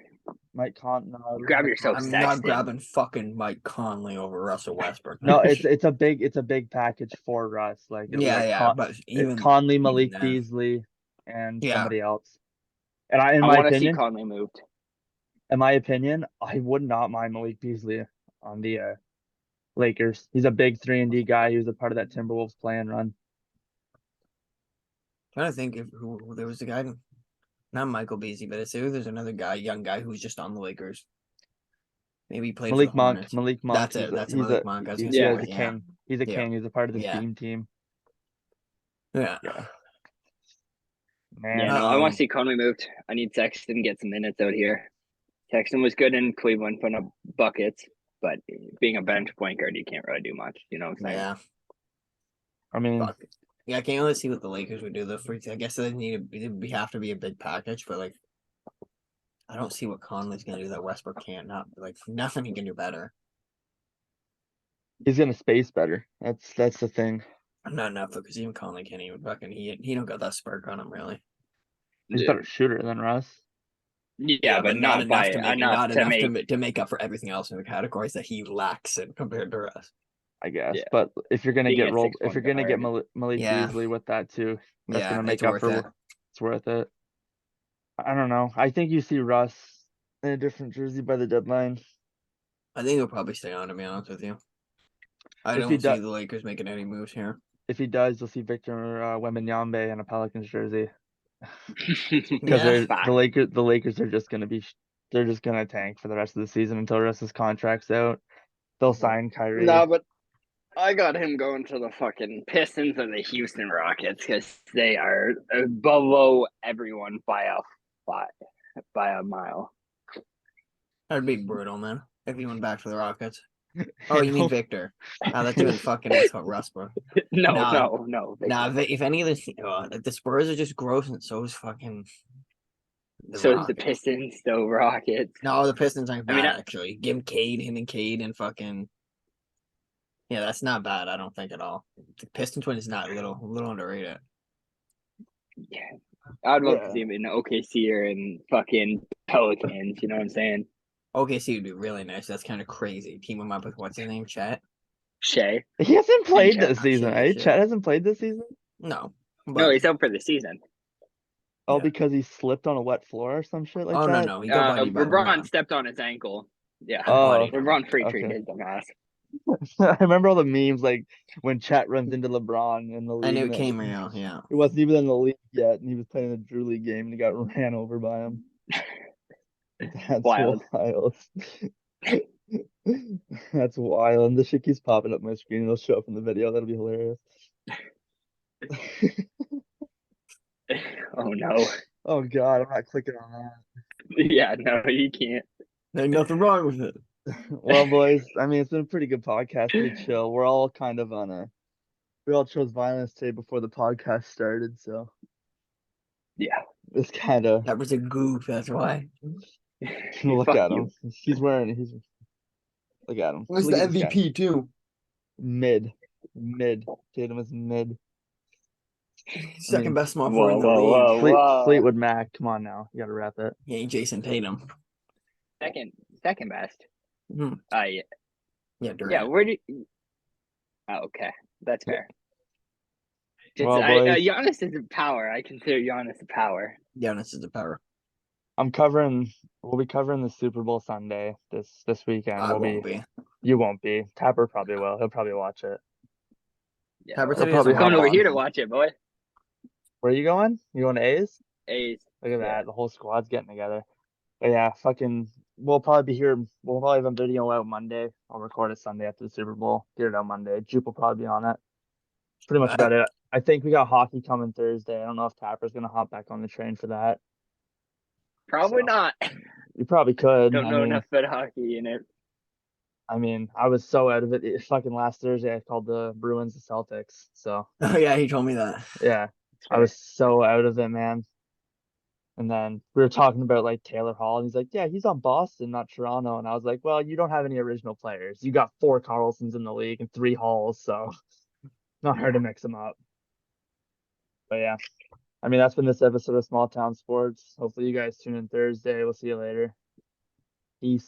Mike Conley. No, Grab Mike yourself Conley. I'm not Sexton. grabbing fucking Mike Conley over Russell Westbrook. No, it's a big package for Russ. Like yeah, but it's even Conley, even Malik then, Beasley, and yeah, somebody else. And in I my want to see opinion, Conley moved. I would not mind Malik Beasley on the Lakers. He's a big 3-and-D guy. He was a part of that Timberwolves playing run. trying to think if who there was a guy, not Michael Beasley, but there's another guy, young guy who's just on the Lakers. Maybe he played for the Hornets. Malik Monk. That's it. That's He's Malik Monk. I was gonna yeah, say, he's a yeah, king. He's a yeah, king. He's a part of the yeah, Steam team. yeah. Yeah, Yeah, man. no, I want to see Conley moved. I need Sexton to get some minutes out here. Sexton was good in Cleveland, putting up buckets, but being a bench point guard, you can't really do much. You know what I'm saying? Yeah. I mean, Fuck. Yeah, I can't really see what the Lakers would do though. I guess they we have to be a big package, but like I don't see what Conley's gonna do that Westbrook can't. Not like nothing he can do better. he's gonna space better. That's the thing. Not enough though, because even Conley can't even fucking he don't got that spark on him really. He's a better shooter than Russ. Yeah, but not not enough by to make enough not to enough make. to make up for everything else in the categories that he lacks in compared to us. I guess. Yeah. But if you're gonna Being get a rolled, if 6-point you're gonna get guard. Malik Yeah. Beasley with that too, that's Yeah, gonna make it's up worth for it. it's worth it. I don't know. I think you see Russ in a different jersey by the deadline. I think he'll probably stay on, to be honest with you. I If he don't see does, the Lakers making any moves here. if he does, you'll see Victor Wembanyama in a Pelicans jersey because Yeah. The Lakers are just gonna they're just gonna tank for the rest of the season until Russ's contract's out. They'll sign Kyrie. No, but I got him going to the fucking Pistons and the Houston Rockets because they are below everyone by a mile. That'd be brutal, man. If he went back to the Rockets. Oh, you mean Victor? That's even fucking with Russ, bro. No, Nah, no. Nah, if any of this, the Spurs are just gross, and so is fucking the So it's the Rockets. Pistons, the Rockets. No, the Pistons aren't I mean, bad actually. Give him him and Cade, and fucking yeah, that's not bad. I don't think at all. The Pistons win is not little underrated. yeah, I'd love to Yeah. see him in OKC or in fucking Pelicans. You know what I'm saying? OKC would be really nice. That's kind of crazy. Team him up with what's his name, Chet. Shea. He hasn't played Chet. this season, Shea, eh? Shea. Chet hasn't played this season. No, No, but he's out for the season. Oh, Yeah. because he slipped on a wet floor or some shit like oh that. no, he got bodied by LeBron stepped on his ankle. Yeah. Oh, LeBron free okay. treated his dumbass. I remember all the memes like when Chet runs into LeBron in the I league. knew And it came real. Yeah. it wasn't even in the league yet, and he was playing a Drew League game, and he got ran over by him. That's Wild. wild. That's wild. And the shit keeps popping up my screen. It'll show up in the video. That'll be hilarious. Oh no. Oh God, I'm not clicking on that. Yeah, no, you can't. There's nothing wrong with it. Well, boys, I mean, it's been a pretty good podcast, pretty chill. We're all kind of we all chose violence today before the podcast started, so Yeah. it's kind of That was a goof. That's why. look Fuck at you. him. Look at him. What's Look the at this guy. MVP too? Mid. Tatum is mid. Second best small Whoa, forward in the whoa, league. whoa, whoa. Fleetwood Mac, come on now. You gotta wrap it. Yeah, Jason Tatum. Second best. Mhm. Yeah. Yeah, Durant. Yeah, where do Oh, okay. That's fair. Well, boys. Giannis is a power. I consider Giannis a power. Giannis is the power. We'll be covering the Super Bowl Sunday this weekend. I won't be. You won't be. Tapper probably will. He'll probably watch it. Yeah. Tapper He'll said he probably doesn't Coming hop over on. here to watch it, boy. Where are you going? You going to A's? A's. Look at Yeah. that. The whole squad's getting together. But yeah, we'll probably be here. We'll probably have a video out Monday. I'll record it Sunday after the Super Bowl. Get it out Monday. Jupe will probably be on it. Pretty much about it. I think we got hockey coming Thursday. I don't know if Tapper's gonna hop back on the train for that. Probably So, not. You probably could. Don't know enough about hockey in it. I mean, I was so out of it. Fucking last Thursday, I called the Bruins the Celtics. So Oh yeah, he told me that. yeah, I was so out of it, man. And then we were talking about like Taylor Hall, and he's like, yeah, he's on Boston, not Toronto. And I was like, well, you don't have any original players. You got 4 Carlsons in the league and 3 Halls, so not hard to mix them up. But yeah, I mean, that's been this episode of Small Town Sports. Hopefully, you guys tune in Thursday. We'll see you later. Peace.